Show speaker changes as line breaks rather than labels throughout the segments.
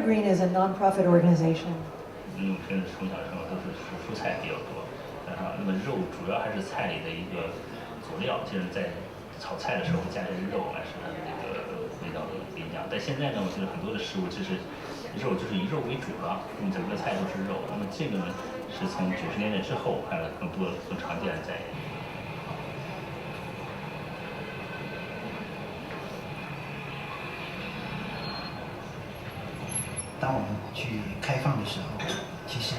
Evergreen is a non-profit organization.
因为我平时从小生活都是吃蔬菜比较多，那么肉主要还是菜里的一个佐料，就是在炒菜的时候加点肉来使它的那个味道不一样。但现在呢，我觉得很多的食物就是肉就是以肉为主了，整个菜都是肉。那么这个呢，是从90年代之后，更多更常见在。
当我们去开放的时候，其实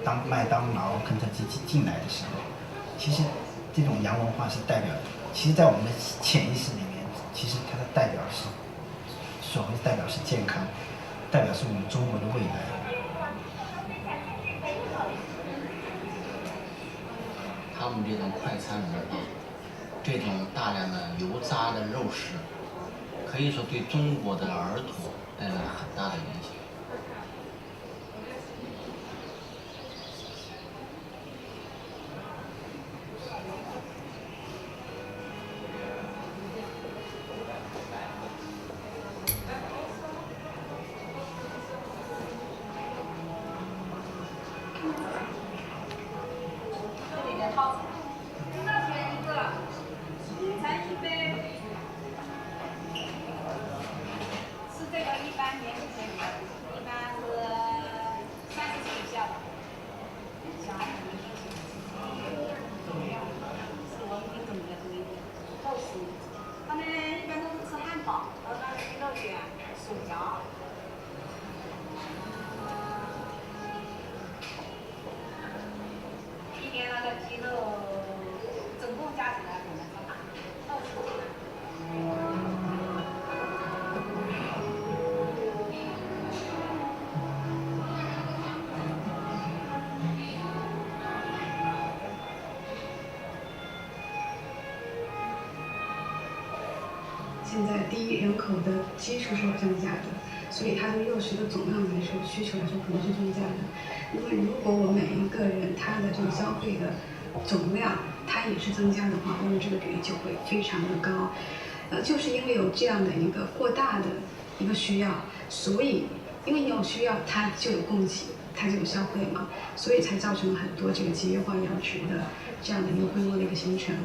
当麦当劳、肯德基进来的时候，其实这种洋文化是代表，其实在我们的潜意识里面，其实它的代表是，所谓代表是健康，代表是我们中国的未来。
他们这种快餐文化，这种大量的油炸的肉食，可以说对中国的儿童带来了很大的影响。
现在第一，人口的基数是增加的，所以它对肉食的总量来说，需求来说可能是增加的。那么如果我每一个人他的这个消费的总量它也是增加的话，那么这个比例就会非常的高。就是因为有这样的一个过大的一个需要，所以因为你有需要，它就有供给，它就有消费嘛，所以才造成了很多这个节约化养殖的这样的一个规模的一个形成。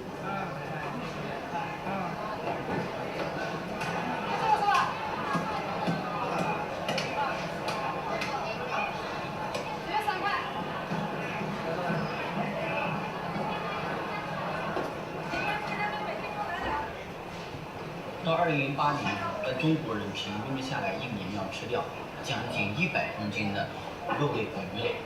到2008年，中国人平均下来一年要吃掉将近100公斤的肉类和鱼类。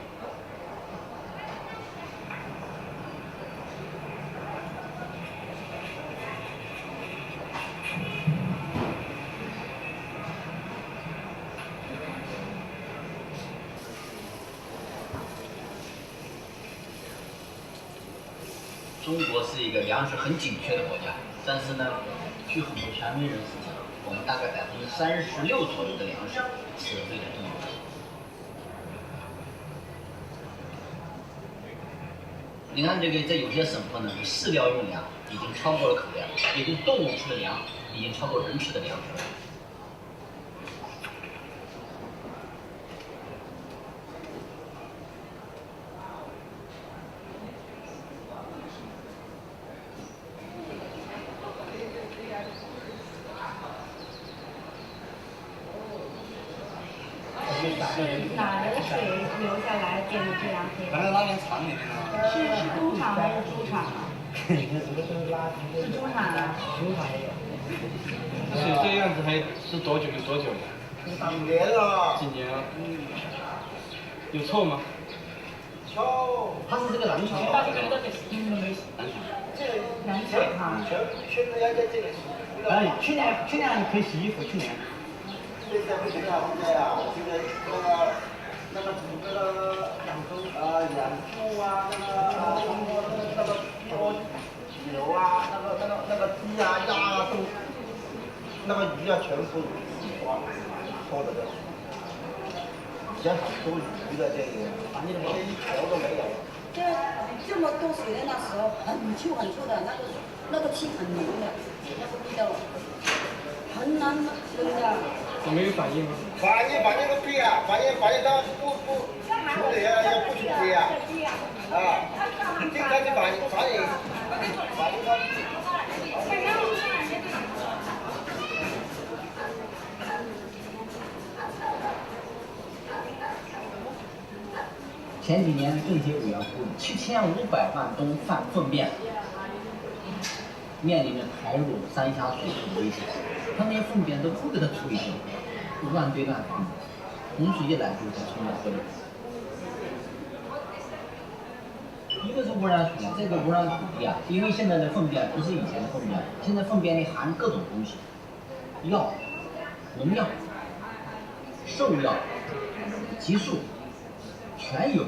中国是一个粮食很紧缺的国家，但是呢，据很多权威人士讲，我们大概36%左右的粮食是为了动物。你看这个，在有些省份呢，饲料用粮已经超过了口粮，也就是动物吃的粮已经超过人吃的粮食了。
哪来的水流下来变成这样黑？
反正拉点厂里面的。
是工厂还是猪场啊？是猪场啊。
猪场也有。
是这样子还是多久？有多久了？
几年了。
几年了？有臭吗？
臭。它是这个蓝草。
蓝草哈。
全部要在这个洗。哎，去年可以洗衣服，去年。现在不行了，现在啊，现在那个整个养猪啊，那个牛啊，那个鸡啊、鸭啊都，那个鱼啊全部哇，拖着的，比较少收鱼的这个，你连一条都没有。
这么多水的那时候，很臭的，那个气很浓的，那个味道很难闻的。
我没有反应吗？
把那个币啊，把你当不出的要不出的呀，啊，这个就把你
前几年政协委员呼吁7500万吨粪便面临着排入三峡水库的危险，他那些粪便都不给它处理掉，乱堆乱放，洪水一来就给它冲到河里。一个是污染水，这个污染土地啊，因为现在的粪便不是以前的粪便，现在粪便里含各种东西，药、农药、兽药、激素，全有。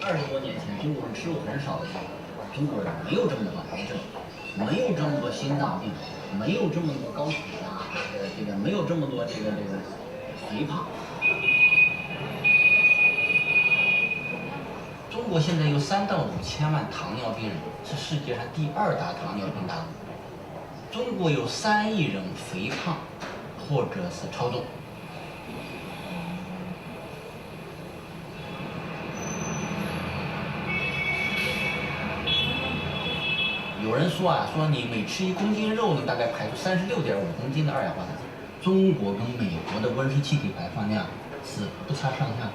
20多年前，中国人吃肉很少的时候，中国人没有这么多癌症，没有这么多心脏病，没有这么多高血压，没有这么多肥胖。中国现在有3到5千万糖尿病人，是世界上第2大糖尿病大国。中国有3亿人肥胖或者是超重。有人说说你每吃1公斤肉呢，大概排出36.5公斤的二氧化碳。中国跟美国的温室气体排放量是不相上下。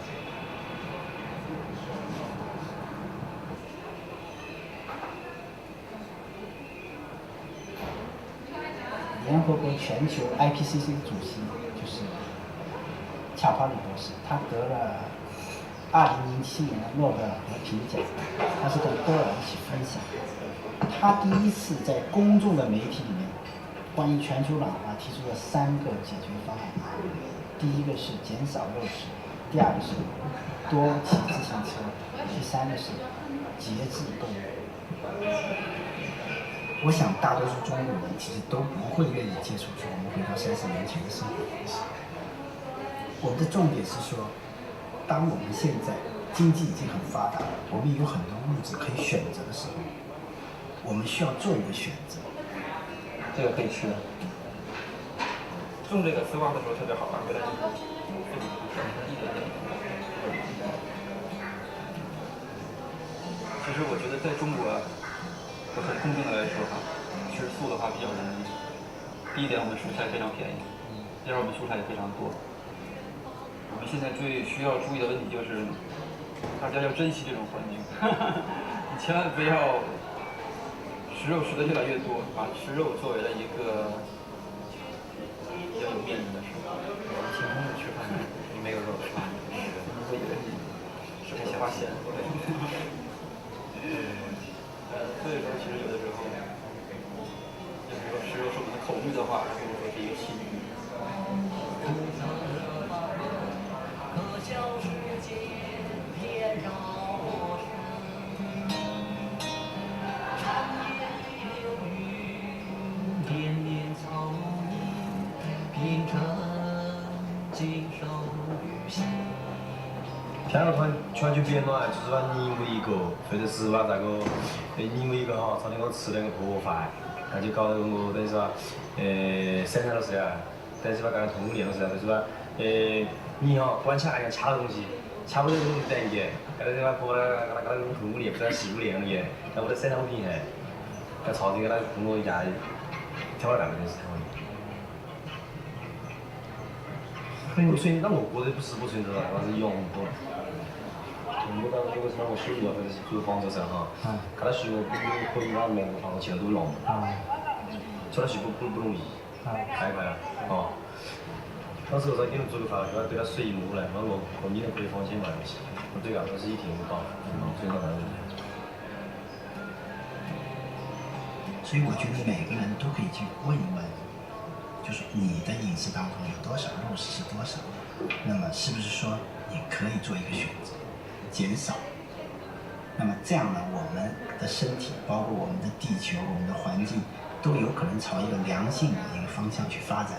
联合国全球 IPCC 主席就是恰帕里博士，他得了2007年的诺贝尔和平奖，他是跟多人一起分享。他第一次在公众的媒体里面，关于全球暖化提出了3个解决方案。第一个是减少肉食，第二个是多骑自行车，第3个是节制购物。我想大多数中国人其实都不会愿意接触出我们回到30年前的生活方式。我们的重点是说，当我们现在经济已经很发达了，我们有很多物质可以选择的时候，我们需要做一个选择。
这个可以吃。种这个丝袜的时候特别好玩，回来就是一点点。其实我觉得在中国，我很公正的来说吃素的话比较容易。第一点，我们蔬菜非常便宜；第二，我们蔬菜也非常多。我们现在最需要注意的问题就是，大家要珍惜这种环境，你千万不要吃肉吃的越来越多，把吃肉作为了一个比较有面子的事。请朋友吃饭，你没有肉吃，你会以为你是没花钱。所以说，其实有的时候，就比如说吃肉是我们的口欲的话，不如说是一个心欲。
天儿突然就变暖，就是说因为一个，或者是把那个，因为一个昨天我吃那个破饭，那就搞得我等于说，生产了是呀，等于说刚刚通过电了是呀，就是说，你关起来要掐东西，掐不了东西等于，搞得把破了，搞得通过电不知道细不电了也，那我的生产品还，在朝这个那通过一下，挑了半个小时。不存，那我觉得不是不存在，那是用不。从我当中个是那个收入或者是租房子上哈，看到习惯不那么放钱都弄，出来习惯不容易，太快了哦。当时我在给人做的话，就要对他水一摸来，那我你能可以放心买东西，我对啊，那是一天5磅，所以那蛮容易。
所以我觉得每个人都可以去问一问，就是你的饮食当中有多少肉食是多少，那么是不是说你可以做一个选择，减少？那么这样呢，我们的身体，包括我们的地球、我们的环境，都有可能朝一个良性的一个方向去发展。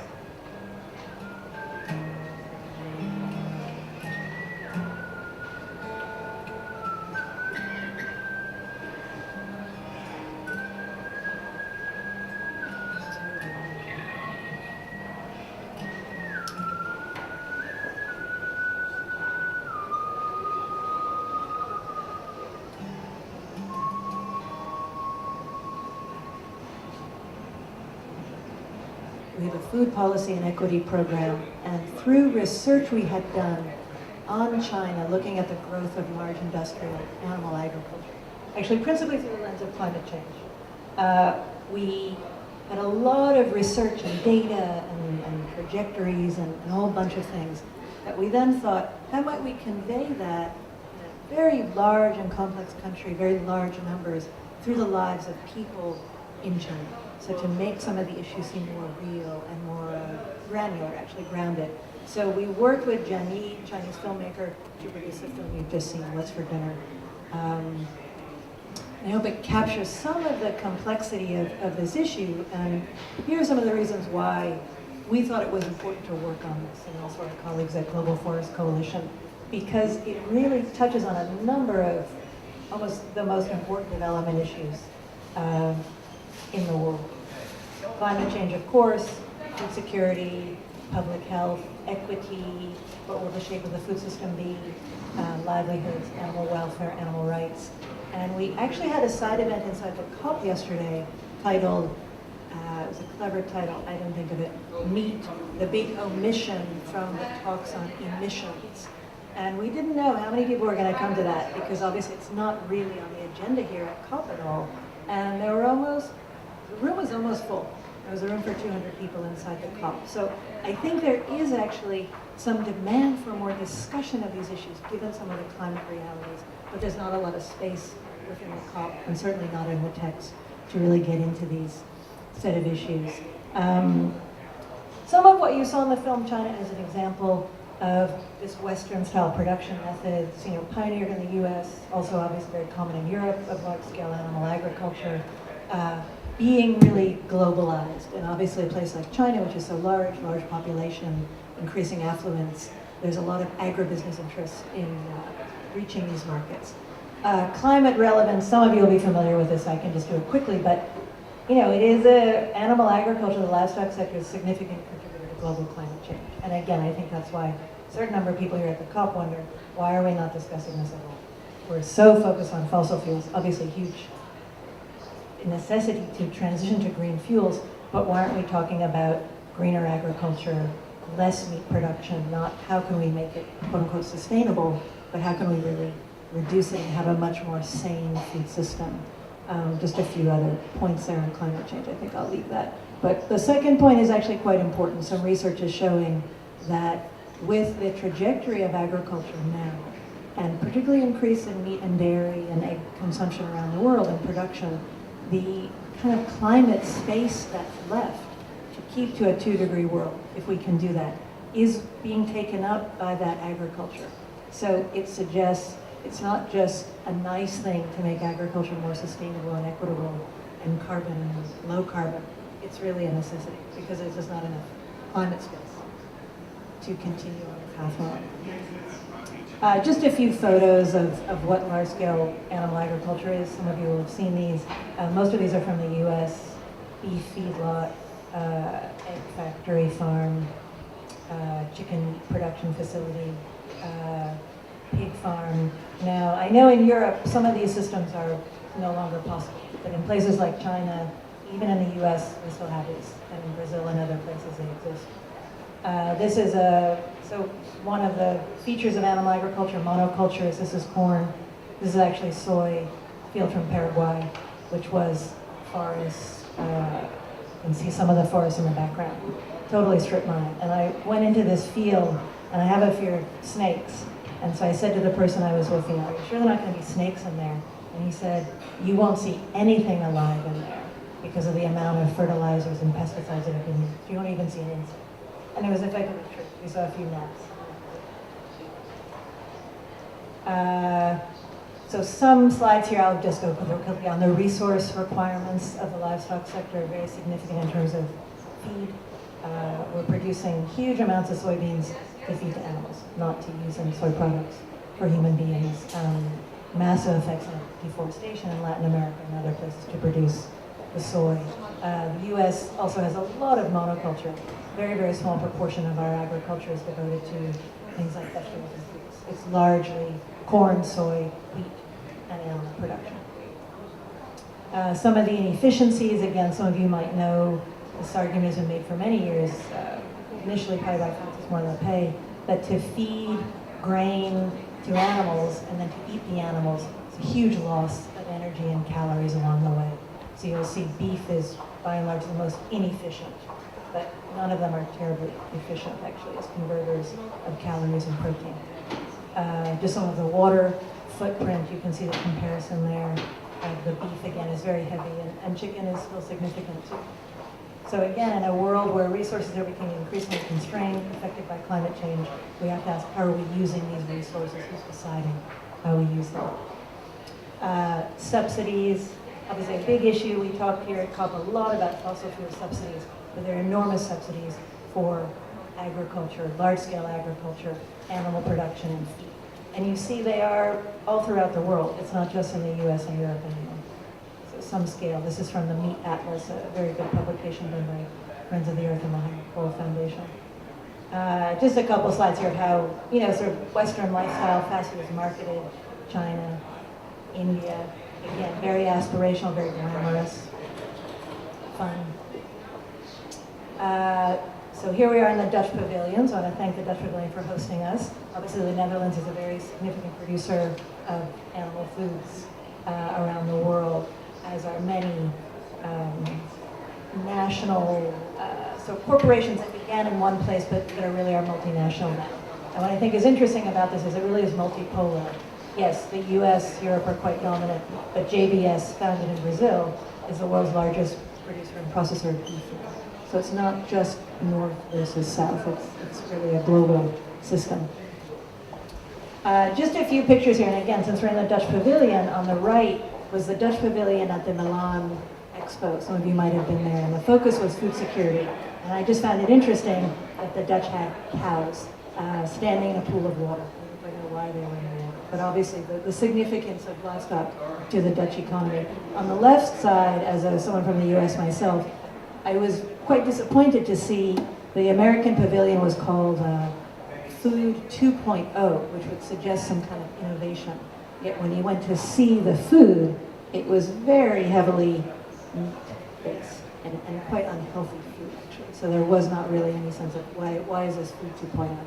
We have a food policy and equity program, and through research we had done on China, looking at the growth of large industrial animal agriculture, actually principally through the lens of climate change. We had a lot of research and data and trajectories and a whole bunch of things that we then thought, how might we convey that in a very large and complex country, very large numbers, through the lives of people in China? So to make some of the issues seem more real and more granular, actually grounded. So we worked with Jian Yi, Chinese filmmaker, to produce the film you've just seen, What's for Dinner. I hope it captures some of the complexity of this issue, and here are some of the reasons why we thought it was important to work on this, and also our colleagues at Global Forest Coalition, because it really touches on a number of almost the most important development issues in the world. Climate change, of course, food security, public health, equity, what will the shape of the food system be, livelihoods, animal welfare, animal rights. And we actually had a side event inside the COP yesterday titled, it was a clever title, I don't think of it, Meet the Big Omission from the Talks on Emissions. And we didn't know how many people were going to come to that, because obviously it's not really on the agenda here at COP at all. And there were the room was almost full. There was a room for 200 people inside the COP. So I think there is actually some demand for more discussion of these issues, given some of the climate realities. But there's not a lot of space within the COP, and certainly not in the text, to really get into these set of issues. Some of what you saw in the film China is an example of this Western-style production methods, pioneered in the US, also obviously very common in Europe, of large-scale animal agriculture, being really globalized. And obviously a place like China, which is so large population, increasing affluence, there's a lot of agribusiness interest in reaching these markets. Climate relevance, some of you will be familiar with this, I can just do it quickly, but it is animal agriculture, the livestock sector, is a significant contributor to global climate change. And again, I think that's why a certain number of people here at the COP wonder, why are we not discussing this at all? We're so focused on fossil fuels, obviously huge necessity to transition to green fuels, but why aren't we talking about greener agriculture, less meat production, not how can we make it quote unquote sustainable, but how can we really reduce it and have a much more sane food system. Just a few other points there on climate change, I think I'll leave that. But the second point is actually quite important. Some research is showing that with the trajectory of agriculture now, and particularly increase in meat and dairy and egg consumption around the world and production, the kind of climate space that's left to keep to a 2-degree world, if we can do that, is being taken up by that agriculture. So it suggests it's not just a nice thing to make agriculture more sustainable and equitable and carbon and low carbon. It's really a necessity because there's just not enough climate space to continue on the path we're on. Just a few photos of what large-scale animal agriculture is. Some of you will have seen these. Most of these are from the US, beef feedlot, egg factory farm, chicken production facility, pig farm. Now, I know in Europe, some of these systems are no longer possible, but in places like China, even in the US, we still have these, and in Brazil and other places they exist. This is so one of the features of animal agriculture, monoculture, is this is corn. This is actually soy, field from Paraguay, which was forests. You can see some of the forests in the background. Totally strip mine. And I went into this field, and I have a fear of snakes. And so I said to the person I was with, are you sure there are not going to be snakes in there? And he said, you won't see anything alive in there because of the amount of fertilizers and pesticides that have been used. You won't even see an insect. And it was effectively true. We saw a few gnats. So some slides here, I'll just go quickly on the resource requirements of the livestock sector are very significant in terms of feed. We're producing huge amounts of soybeans to feed to animals, not to use in soy products for human beings. Massive effects of deforestation in Latin America and other places to produce the soy. The US also has a lot of monoculture. Very, very small proportion of our agriculture is devoted to things like vegetables and fruits. It's largely corn, soy, wheat, and animal production. Some of the inefficiencies, again, some of you might know, this argument has been made for many years, initially probably by Francis Morlapé, that to feed grain to animals and then to eat the animals, it's a huge loss of energy and calories along the way. So you'll see beef is by and large the most inefficient, but none of them are terribly efficient actually as converters of calories and protein. Just some of the water footprint, you can see the comparison there. The beef again is very heavy and chicken is still significant too. So again, in a world where resources are becoming increasingly constrained, affected by climate change, we have to ask, how are we using these resources? Who's deciding how we use them? Subsidies, obviously a big issue. We talked here at COP a lot about fossil fuel subsidies, but there are enormous subsidies for agriculture, large-scale agriculture, animal production, and feed. And you see they are all throughout the world. It's not just in the US and Europe anymore. So some scale. This is from the Meat Atlas, a very good publication done by Friends of the Earth and the Whole Foundation. Just a couple slides here of how, sort of Western lifestyle, fast food is marketed, China, India. Again, very aspirational, very glamorous, fun. So here we are in the Dutch Pavilion, so I want to thank the Dutch Pavilion for hosting us. Obviously the Netherlands is a very significant producer of animal foods around the world, as are many national, so corporations that began in one place but that are multinational now. And what I think is interesting about this is it really is multipolar. Yes, the US, Europe are quite dominant, but JBS, founded in Brazil, is the world's largest producer and processor of beef. So it's not just north versus south, it's really a global system. Just a few pictures here, and again, since we're in the Dutch Pavilion, on the right was the Dutch Pavilion at the Milan Expo. Some of you might have been there, and the focus was food security. And I just found it interesting that the Dutch had cows standing in a pool of water. I don't know why they were in there, but obviously the significance of livestock to the Dutch economy. On the left side, as someone from the US myself, I was quite disappointed to see the American pavilion was called Food 2.0, which would suggest some kind of innovation. Yet when you went to see the food, it was very heavily meat-based and quite unhealthy food, actually. So there was not really any sense of why is this Food 2.0.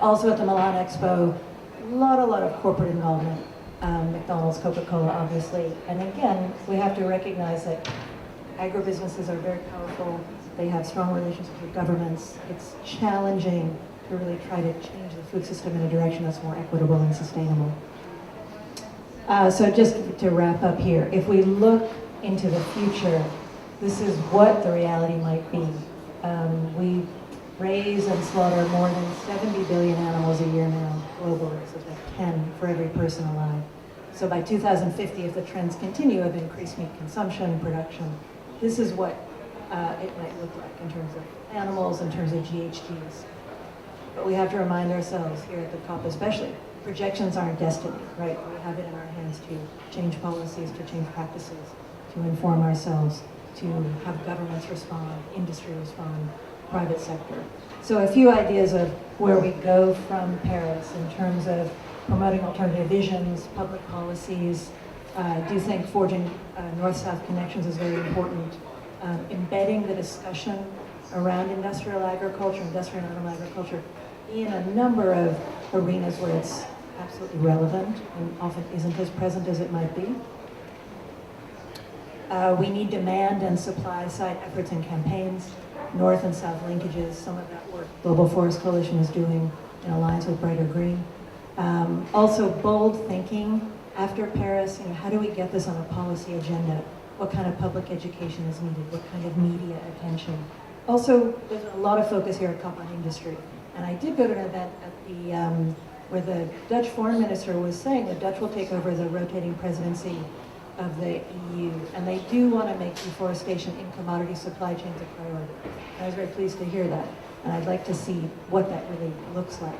Also at the Milan Expo, a lot of corporate involvement. McDonald's, Coca-Cola, obviously. And again, we have to recognize that agribusinesses are very powerful. They have strong relationships with governments. It's challenging to really try to change the food system in a direction that's more equitable and sustainable. So just to wrap up here, if we look into the future, this is what the reality might be. We raise and slaughter more than 70 billion animals a year now globally, so it's like 10 for every person alive. So by 2050, if the trends continue of increased meat consumption, production, this is what it might look like in terms of animals, in terms of GHGs. But we have to remind ourselves here at the COP especially, projections aren't destiny, right? We have it in our hands to change policies, to change practices, to inform ourselves, to have governments respond, industry respond, private sector. So a few ideas of where we go from Paris in terms of promoting alternative visions, public policies. Do you think forging north-south connections is very important? Embedding the discussion around industrial agriculture, industrial and animal agriculture, in a number of arenas where it's absolutely relevant and often isn't as present as it might be. We need demand and supply side efforts and campaigns, north and south linkages, some of that work Global Forest Coalition is doing in alliance with Brighter Green. Also bold thinking after Paris, how do we get this on a policy agenda? What kind of public education is needed? What kind of media attention? Also, there's a lot of focus here at COP on industry. And I did go to an event at the, where the Dutch foreign minister was saying the Dutch will take over the rotating presidency of the EU, and they do want to make deforestation in commodity supply chains a priority. I was very pleased to hear that, and I'd like to see what that really looks like.